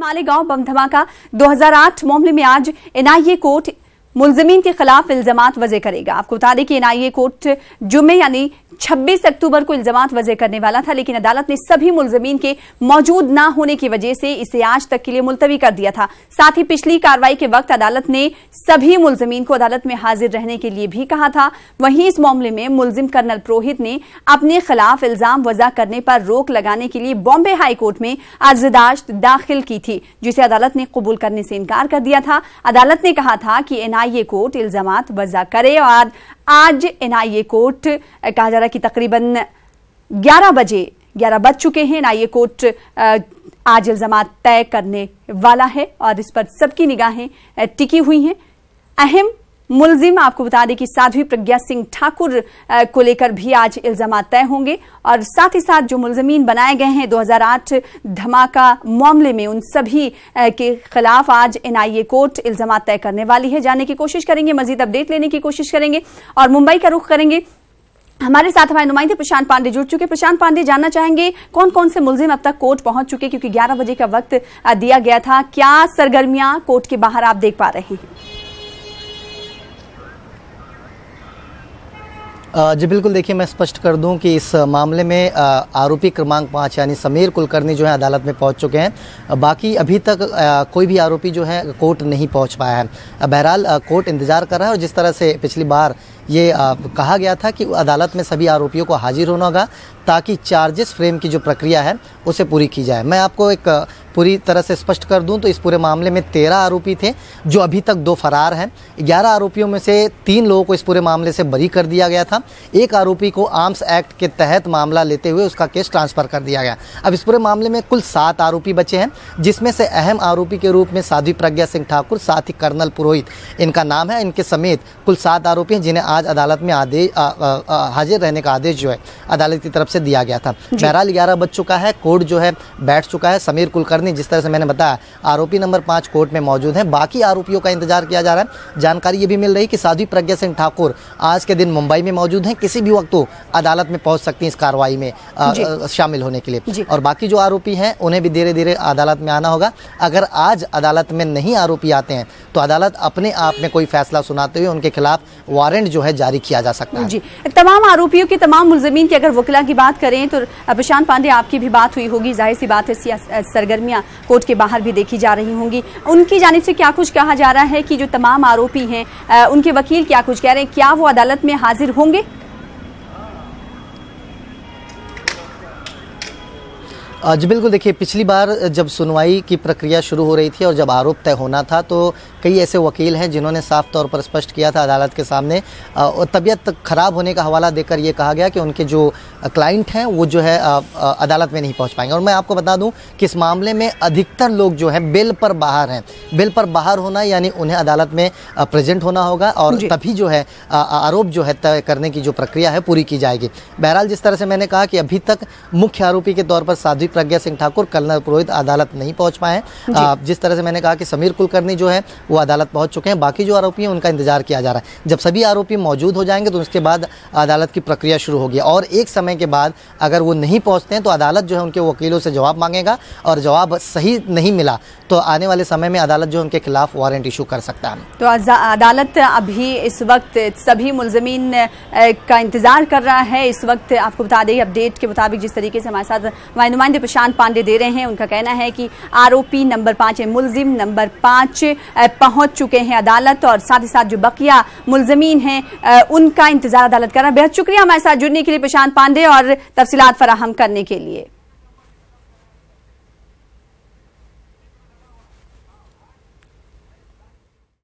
मालेगांव बम धमाका 2008 मामले में आज एनआईए कोर्ट मुलजिमीन के खिलाफ इल्जामात वज़े करेगा। आपको बता दें कि एनआईए कोर्ट जुम्मे यानी 26 अक्टूबर को इल्जामात वज़े करने वाला था, लेकिन अदालत ने सभी मुलजिमीन के मौजूद न होने की वजह से इसे आज तक के लिए मुलतवी कर दिया था। साथ ही पिछली कार्रवाई के वक्त अदालत ने सभी मुलजिमीन को अदालत में हाजिर रहने के लिए भी कहा था। वहीं इस मामले में मुलजिम कर्नल पुरोहित ने अपने खिलाफ इल्जाम वज़ा करने पर रोक लगाने के लिए बॉम्बे हाई कोर्ट में अर्ज़दाश्त दाखिल की थी, जिसे अदालत ने कबूल करने से इनकार कर दिया था। अदालत ने कहा था कि एनआईए कोर्ट इल्जामात वज़ा करे और आज एनआईए कोर्ट कहा जा रहा है कि तकरीबन 11 बज चुके हैं। एनआईए कोर्ट आज इल्जामात तय करने वाला है और इस पर सबकी निगाहें टिकी हुई हैं। अहम मुलजिम आपको बता दें कि साध्वी प्रज्ञा सिंह ठाकुर को लेकर भी आज इल्जामात तय होंगे और साथ ही साथ जो मुलजिमीन बनाए गए हैं 2008 धमाका मामले में, उन सभी के खिलाफ आज एनआईए कोर्ट इल्जामात तय करने वाली है। जानने की कोशिश करेंगे, मजीद अपडेट लेने की कोशिश करेंगे और मुंबई का रुख करेंगे। हमारे साथ हमारे नुमाइंदे प्रशांत पांडे जुड़ चुके। प्रशांत पांडे, जानना चाहेंगे कौन कौन से मुलजिम अब तक कोर्ट पहुंच चुके, क्योंकि 11 बजे का वक्त दिया गया था। क्या सरगर्मियां कोर्ट के बाहर आप देख पा रहे हैं? जी बिल्कुल, देखिए मैं स्पष्ट कर दूं कि इस मामले में आरोपी क्रमांक 5 यानी समीर कुलकर्णी जो है अदालत में पहुंच चुके हैं। बाकी अभी तक कोई भी आरोपी जो है कोर्ट नहीं पहुंच पाया है। बहरहाल कोर्ट इंतजार कर रहा है और जिस तरह से पिछली बार ये कहा गया था कि अदालत में सभी आरोपियों को हाजिर होना होगा ताकि चार्जेस फ्रेम की जो प्रक्रिया है उसे पूरी की जाए। मैं आपको एक पूरी तरह से स्पष्ट कर दूं तो इस पूरे मामले में 13 आरोपी थे, जो अभी तक 2 फरार हैं। 11 आरोपियों में से 3 लोगों को इस पूरे मामले से बरी कर दिया गया था। एक आरोपी को आर्म्स एक्ट के तहत मामला लेते हुए उसका केस ट्रांसफर कर दिया गया। अब इस पूरे मामले में कुल 7 आरोपी बचे हैं, जिसमें से अहम आरोपी के रूप में साध्वी प्रज्ञा सिंह ठाकुर, साथ ही कर्नल पुरोहित इनका नाम है। इनके समेत कुल 7 आरोपी हैं जिन्हें आज अदालत में हाजिर रहने का आदेश जो है अदालत की तरफ से दिया गया था। बहरहाल 11 बज चुका है, कोर्ट जो है बैठ चुका है। समीर कुलकर्णी, जिस तरह से मैंने बताया, आरोपी नंबर 5 कोर्ट में मौजूद है। बाकी आरोपियों का इंतजार किया जा रहा है। जानकारी ये भी मिल रही कि साध्वी प्रज्ञा सिंह ठाकुर आज के दिन मुंबई में मौजूद हैं, किसी भी वक्त तो अदालत में पहुंच सकती हैं इस कार्रवाई में शामिल होने के लिए। और बाकी जो आरोपी हैं उन्हें भी धीरे धीरे अदालत में आना होगा। अगर आज अदालत में नहीं आरोपी आते हैं तो अदालत अपने आप में कोई फैसला सुनाते हुए उनके खिलाफ वारंट जो है जारी किया जा सकता है। जी, तमाम आरोपियों के तमाम मुलजिमीन की अगर वकीला की बात करें तो प्रशांत पांडे, आपकी भी बात हुई होगी, जाहिर सी बात है सरगर्मियां कोर्ट के बाहर भी देखी जा रही होंगी। उनकी जानिब से क्या कुछ कहा जा रहा है कि जो तमाम आरोपी हैं उनके वकील क्या कुछ कह रहे हैं, क्या वो अदालत में हाजिर होंगे? जी बिल्कुल, देखिए पिछली बार जब सुनवाई की प्रक्रिया शुरू हो रही थी और जब आरोप तय होना था तो कई ऐसे वकील हैं जिन्होंने साफ तौर पर स्पष्ट किया था अदालत के सामने और तबीयत खराब होने का हवाला देकर ये कहा गया कि उनके जो क्लाइंट हैं वो जो है अदालत में नहीं पहुंच पाएंगे। और मैं आपको बता दूं कि इस मामले में अधिकतर लोग जो हैं बेल पर बाहर हैं। बेल पर बाहर होना यानी उन्हें अदालत में प्रेजेंट होना होगा और तभी जो है आरोप जो है तय करने की जो प्रक्रिया है पूरी की जाएगी। बहरहाल जिस तरह से मैंने कहा कि अभी तक मुख्य आरोपी के तौर पर साध्वी प्रज्ञा सिंह ठाकुर, कर्नल पुरोहित अदालत नहीं पहुंच पाए हैं। जिस तरह से मैंने कहा कि समीर कुलकर्णी जो है वो अदालत पहुंच चुके हैं। बाकी जो आरोपी हैं उनका इंतजार किया जा रहा है। जब सभी आरोपी मौजूद हो जाएंगे तो उसके बाद अदालत की प्रक्रिया शुरू होगी और एक समय के बाद अगर वो नहीं पहुंचते हैं तो अदालत जो है उनके वकीलों से जवाब मांगेगा और जवाब सही नहीं मिला तो आने वाले समय में अदालत जो उनके खिलाफ वारंट इशू कर सकता है। तो अदालत अभी इस वक्त सभी मुलजिमीन का इंतजार कर रहा है। इस वक्त आपको बता दें अपडेट के मुताबिक जिस तरीके से हमारे साथ हमारे नुमाइंदे प्रशांत पांडे दे रहे हैं, उनका कहना है कि आरोपी नंबर 5 मुलजिम नंबर 5 पहुंच चुके हैं अदालत और साथ ही साथ जो बकिया मुलजिमीन हैं उनका इंतजार अदालत कर रहा है। बेहद शुक्रिया हमारे साथ जुड़ने के लिए प्रशांत पांडे और तफसीलात फराहम करने के लिए।